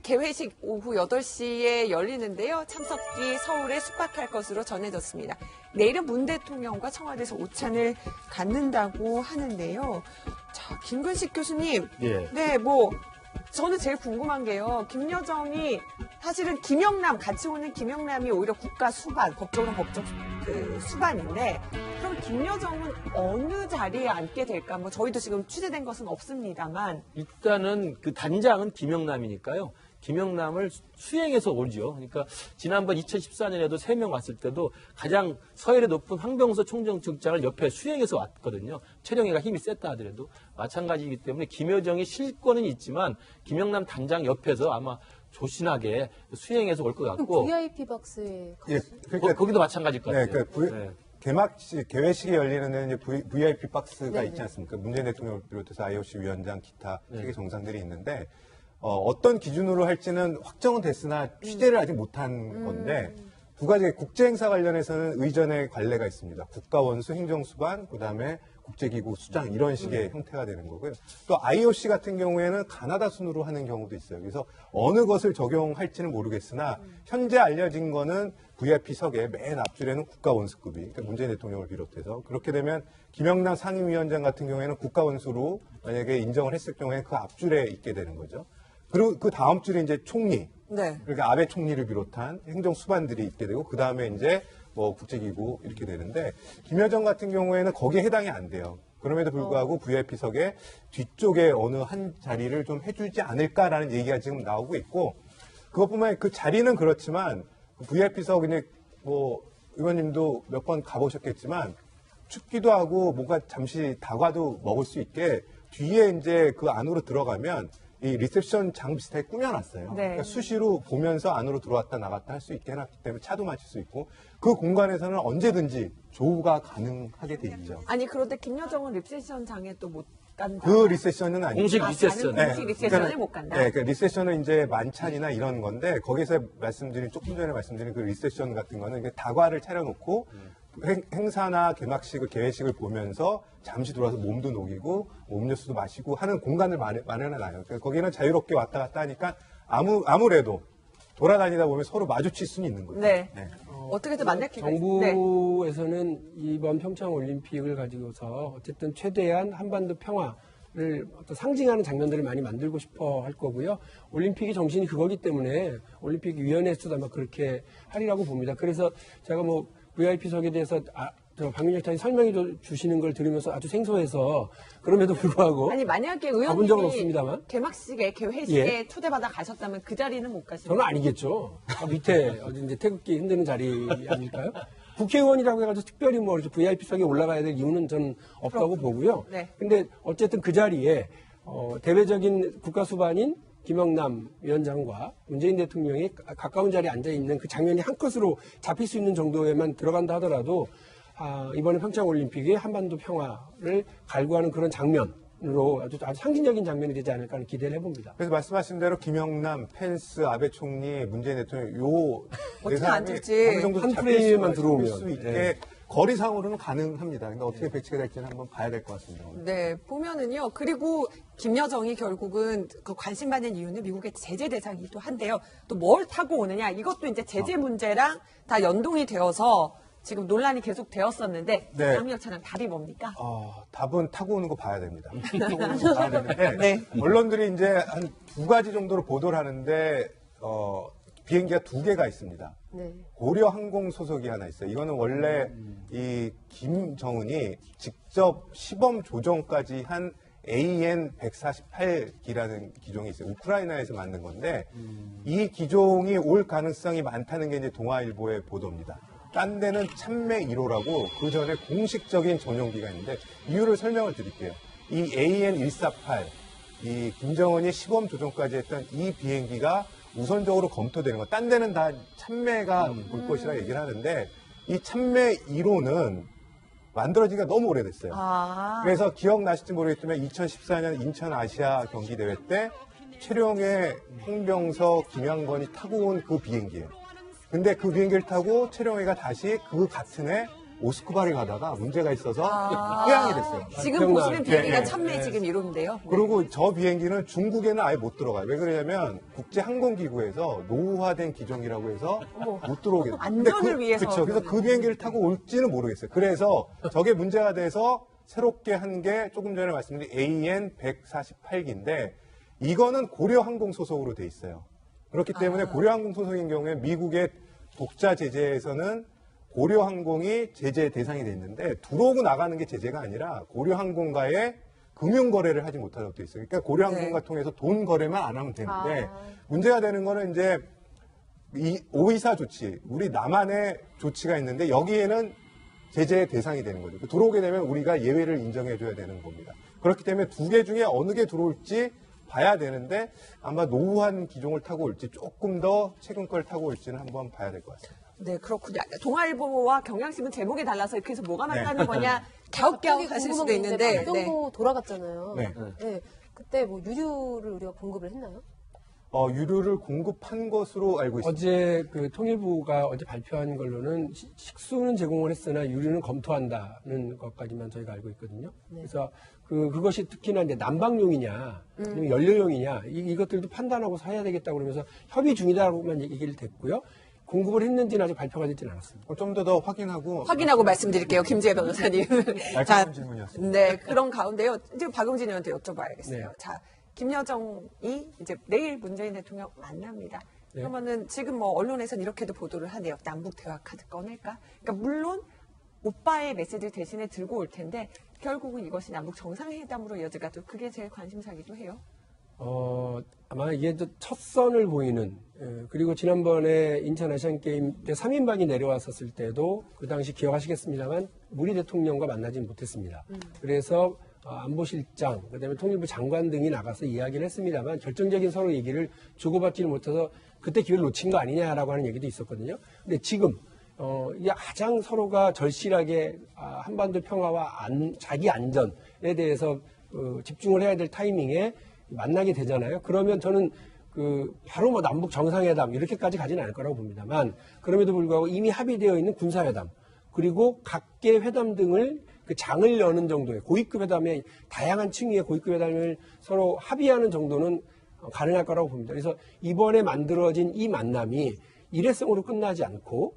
개회식 오후 8시에 열리는데요. 참석기 서울에 숙박할 것으로 전해졌습니다. 내일은 문 대통령과 청와대에서 오찬을 갖는다고 하는데요. 자, 김근식 교수님. 예. 네, 저는 제일 궁금한 게요. 김여정이 사실은 같이 오는 김영남이 오히려 국가 수반, 법적으로 법적 수반인데, 그럼 김여정은 어느 자리에 앉게 될까? 저희도 지금 취재된 것은 없습니다만. 일단은 그 단장은 김영남이니까요. 김영남을 수행해서 오죠. 그러니까 지난번 2014년에도 3명 왔을 때도 가장 서열이 높은 황병서 총정책장을 옆에 수행해서 왔거든요. 최령해가 힘이 셌다 하더라도 마찬가지이기 때문에 김여정이 실권은 있지만 김영남 단장 옆에서 아마 조신하게 수행해서 올 것 같고. VIP 박스에 그러니까 거기도 마찬가지일 것 같아요. 개회식이 열리는 데는 이제 VIP 박스가 네네. 있지 않습니까? 문재인 대통령을 비롯해서 IOC 위원장, 기타 세계 정상들이 있는데 어떤 기준으로 할지는 확정은 됐으나 취재를 아직 못한 건데 두 가지 국제행사 관련해서는 의전의 관례가 있습니다. 국가원수, 행정수반, 그다음에 국제기구 수장 이런 식의 형태가 되는 거고요. 또 IOC 같은 경우에는 가나다 순으로 하는 경우도 있어요. 그래서 어느 것을 적용할지는 모르겠으나 현재 알려진 거는 VIP석의 맨 앞줄에는 국가원수급이, 그러니까 문재인 대통령을 비롯해서 그렇게 되면 김영남 상임위원장 같은 경우에는 국가원수로 만약에 인정을 했을 경우에 그 앞줄에 있게 되는 거죠. 그리고 그 다음 줄에 이제 총리, 네. 그러니까 아베 총리를 비롯한 행정 수반들이 있게 되고 그 다음에 이제 국제기구 이렇게 되는데 김여정 같은 경우에는 거기에 해당이 안 돼요. 그럼에도 불구하고 VIP석의 뒤쪽에 어느 한 자리를 좀 해주지 않을까라는 얘기가 지금 나오고 있고 그것뿐만 아니라 그 자리는 그렇지만 VIP석 이제 의원님도 몇 번 가보셨겠지만 춥기도 하고 뭔가 잠시 다과도 먹을 수 있게 뒤에 이제 그 안으로 들어가면 이 리셉션 장 비슷하게 꾸며놨어요. 네. 그러니까 수시로 보면서 안으로 들어왔다 나갔다 할 수 있게 해놨기 때문에 차도 마실 수 있고 그 공간에서는 언제든지 조우가 가능하게 돼 있죠. 아니, 그런데 김여정은 리셉션장에 또 못 간다. 그 리셉션은 아니고 공식 리셉션. 공식 리셉션을 못 간다. 네, 그러니까 리셉션은 이제 만찬이나 이런 건데 거기서 조금 전에 말씀드린 그 리셉션 같은 거는 이게 다과를 차려놓고 행사나 개막식을 개회식을 보면서 잠시 들어와서 몸도 녹이고 음료수도 마시고 하는 공간을 마련해놔요. 그러니까 거기는 자유롭게 왔다 갔다 하니까 아무래도 돌아다니다 보면 서로 마주칠 수는 있는 거죠. 네. 어떻게든 만날 기회가 정부에서는 이번 평창 올림픽을 가지고서 어쨌든 최대한 한반도 평화를 어떤 상징하는 장면들을 많이 만들고 싶어 할 거고요. 올림픽의 정신이 그거기 때문에 올림픽 위원회에서도 아마 그렇게 하리라고 봅니다. 그래서 제가 VIP석에 대해서 박민혁 차장이 설명해 주시는 걸 들으면서 아주 생소해서 그럼에도 불구하고 아니, 만약에 가본 적은 의원님이 없습니다만 개막식에 개회식에 예. 초대받아 가셨다면 그 자리는 못 가시나요? 저는 아니겠죠. 밑에 어디 이제 태극기 흔드는 자리 아닐까요? 국회의원이라고 해가지고 특별히 VIP석에 올라가야 될 이유는 저는 없다고 보고요. 네. 근데 어쨌든 그 자리에 대외적인 국가 수반인 김영남 위원장과 문재인 대통령이 가까운 자리에 앉아있는 그 장면이 한 컷으로 잡힐 수 있는 정도에만 들어간다 하더라도 이번에 평창올림픽이 한반도 평화를 갈구하는 그런 장면으로 아주 상징적인 장면이 되지 않을까 하는 기대를 해봅니다. 그래서 말씀하신 대로 김영남, 펜스, 아베 총리, 문재인 대통령 어떻게 앉을지 어느 정도 한 잡힐 프레임만 들어오면 수 있게 네. 거리상으로는 가능합니다. 근데 어떻게 배치가 될지는 한번 봐야 될 것 같습니다. 네, 보면은요. 그리고 김여정이 결국은 그 관심받는 이유는 미국의 제재 대상이기도 한데요. 또 뭘 타고 오느냐. 이것도 이제 제재 문제랑 다 연동이 되어서 지금 논란이 계속 되었었는데 네. 박민혁 차장 답이 뭡니까? 답은 타고 오는 거 봐야 됩니다. 타고 오는 거 봐야 되는데 네. 언론들이 이제 한 두 가지 정도로 보도를 하는데 비행기가 2개가 있습니다. 네. 고려 항공 소속이 하나 있어요. 이거는 원래 이 김정은이 직접 시범 조정까지 한 AN-148기라는 기종이 있어요. 우크라이나에서 만든 건데 이 기종이 올 가능성이 많다는 게 이제 동아일보의 보도입니다. 딴 데는 참매 1호라고 그 전에 공식적인 전용기가 있는데 이유를 설명을 드릴게요. 이 AN-148, 이 김정은이 시범 조정까지 했던 이 비행기가 우선적으로 검토되는 거. 딴 데는 다 참매가 올 것이라 얘기를 하는데 이 참매 1호는 만들어지기가 너무 오래됐어요. 그래서 기억나실지 모르겠지만 2014년 인천 아시아 경기 대회 때 최룡의 홍병서, 김양건이 타고 온 그 비행기예요. 근데 그 비행기를 타고 최룡해가 다시 그 같은 해 모스크바를 가다가 문제가 있어서 회항이 됐어요. 지금 기억나요. 보시는 비행기가 네, 참내 네. 지금 이런데요. 그리고 저 비행기는 중국에는 아예 못 들어가요. 왜 그러냐면 국제항공기구에서 노후화된 기종이라고 해서 못 들어오게 돼요. 안전을 위해서 그렇죠. 그래서 그 비행기를 타고 올지는 모르겠어요. 그래서 저게 문제가 돼서 새롭게 한 게 조금 전에 말씀드린 AN148기인데 이거는 고려항공 소속으로 돼 있어요. 그렇기 때문에 고려항공 소속인 경우에 미국의 독자 제재에서는 고려항공이 제재 대상이 돼 있는데 들어오고 나가는 게 제재가 아니라 고려항공과의 금융거래를 하지 못하도록 돼 있어요. 그러니까 고려항공과 네. 통해서 돈 거래만 안 하면 되는데 문제가 되는 거는 이제 이 오이사 조치, 우리 남한의 조치가 있는데 여기에는 제재의 대상이 되는 거죠. 들어오게 되면 우리가 예외를 인정해줘야 되는 겁니다. 그렇기 때문에 두 개 중에 어느 게 들어올지 봐야 되는데 아마 노후한 기종을 타고 올지 조금 더 최근 걸 타고 올지는 한번 봐야 될 것 같습니다. 네, 그렇군요. 동아일보와 경향신문 제목이 달라서 이렇게 해서 뭐가 네. 맞다는 거냐 갸웃갸웃 하실 수도 있는데. 박정도 돌아갔잖아요. 네. 네. 그때 뭐 유류를 우리가 공급을 했나요? 유류를 공급한 것으로 알고 있습니다. 어제 그 통일부가 어제 발표한 걸로는 식수는 제공을 했으나 유류는 검토한다는 것까지만 저희가 알고 있거든요. 그래서 그것이 특히나 이제 난방용이냐, 아니면 연료용이냐 이것들도 판단하고서 해야 되겠다고 그러면서 협의 중이다라고만 얘기를 됐고요. 공급을 했는지는 아직 발표가 되지는 않았습니다. 좀 더 확인하고 말씀드릴게요. 김지혜 변호사님. 날카로운 질문이었습니다. 네, 그런 가운데요. 이제 박용진 의원한테 여쭤봐야겠어요. 네. 자, 김여정이 이제 내일 문재인 대통령 만납니다. 네. 그러면은 지금 뭐 언론에서는 이렇게도 보도를 하네요. 남북 대화 카드 꺼낼까? 그러니까 물론 오빠의 메시지를 대신에 들고 올 텐데 결국은 이것이 남북 정상회담으로 이어져가도 그게 제일 관심사기도 해요. 아마 이게 첫 선을 보이는, 그리고 지난번에 인천 아시안게임 때 3인방이 내려왔었을 때도 그 당시 기억하시겠습니다만 우리 대통령과 만나지는 못했습니다. 그래서 안보실장, 그다음에 통일부 장관 등이 나가서 이야기를 했습니다만 결정적인 서로 얘기를 주고받지는 못해서 그때 기회를 놓친 거 아니냐라고 하는 얘기도 있었거든요. 근데 지금 이게 가장 서로가 절실하게 한반도 평화와 자기 안전에 대해서 집중을 해야 될 타이밍에 만나게 되잖아요. 그러면 저는 바로 뭐 남북 정상회담 이렇게까지 가지는 않을 거라고 봅니다만 그럼에도 불구하고 이미 합의되어 있는 군사회담 그리고 각계 회담 등을 그 장을 여는 정도의 고위급 회담의 다양한 층위의 고위급 회담을 서로 합의하는 정도는 가능할 거라고 봅니다. 그래서 이번에 만들어진 이 만남이 일회성으로 끝나지 않고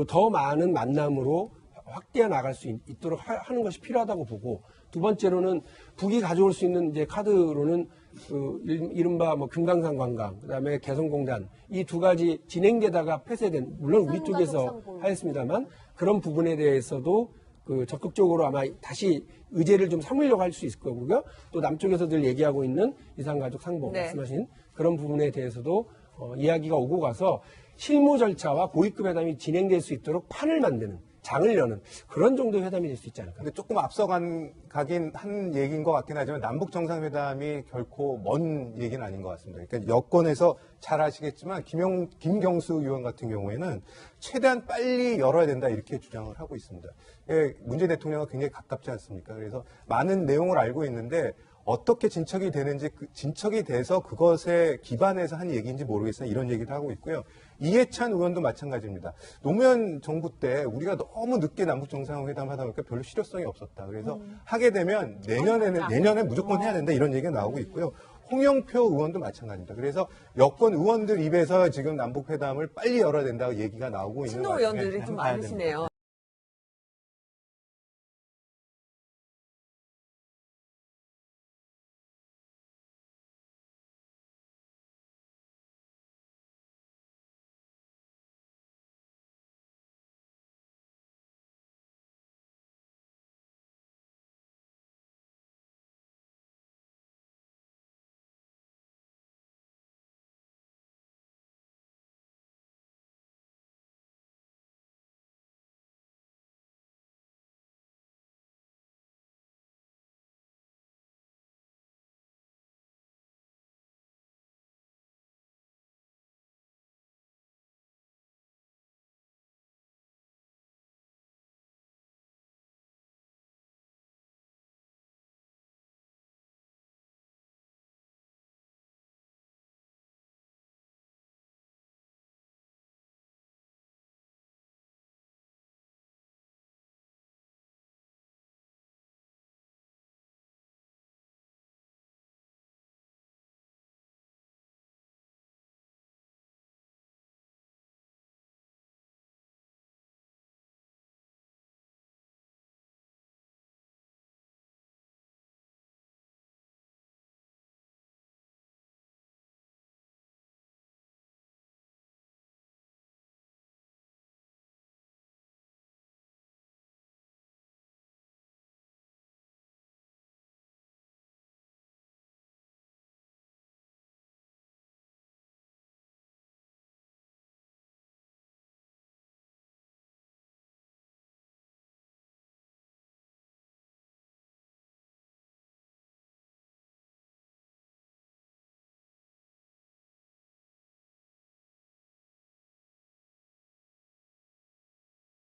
더 많은 만남으로 확대해 나갈 수 있도록 하는 것이 필요하다고 보고 두 번째로는 북이 가져올 수 있는 이제 카드로는 이른바 뭐 금강산 관광 그다음에 개성공단 이 두 가지 진행되다가 폐쇄된 물론 우리 쪽에서 하였습니다만 그런 부분에 대해서도 적극적으로 아마 다시 의제를 좀 삼으려고 할 수 있을 거고요. 또 남쪽에서 늘 얘기하고 있는 이산가족 상봉 네. 말씀하신 그런 부분에 대해서도 이야기가 오고 가서 실무 절차와 고위급 회담이 진행될 수 있도록 판을 만드는 장을 여는 그런 정도의 회담이 될 수 있지 않을까. 근데 조금 가긴 한 얘기인 것 같긴 하지만 남북 정상회담이 결코 먼 얘기는 아닌 것 같습니다. 그러니까 여권에서 잘 아시겠지만 김경수 의원 같은 경우에는 최대한 빨리 열어야 된다 이렇게 주장을 하고 있습니다. 문재인 대통령과 굉장히 가깝지 않습니까? 그래서 많은 내용을 알고 있는데 어떻게 진척이 되는지 진척이 돼서 그것에 기반해서 한 얘기인지 모르겠으나 이런 얘기를 하고 있고요. 이해찬 의원도 마찬가지입니다. 노무현 정부 때 우리가 너무 늦게 남북 정상회담 하다 보니까 별로 실효성이 없었다. 그래서 하게 되면 내년에 무조건 해야 된다 이런 얘기가 나오고 있고요. 홍영표 의원도 마찬가지입니다. 그래서 여권 의원들 입에서 지금 남북 회담을 빨리 열어야 된다고 얘기가 나오고 있는 것 친노 같아요. 의원들이 좀 많으시네요.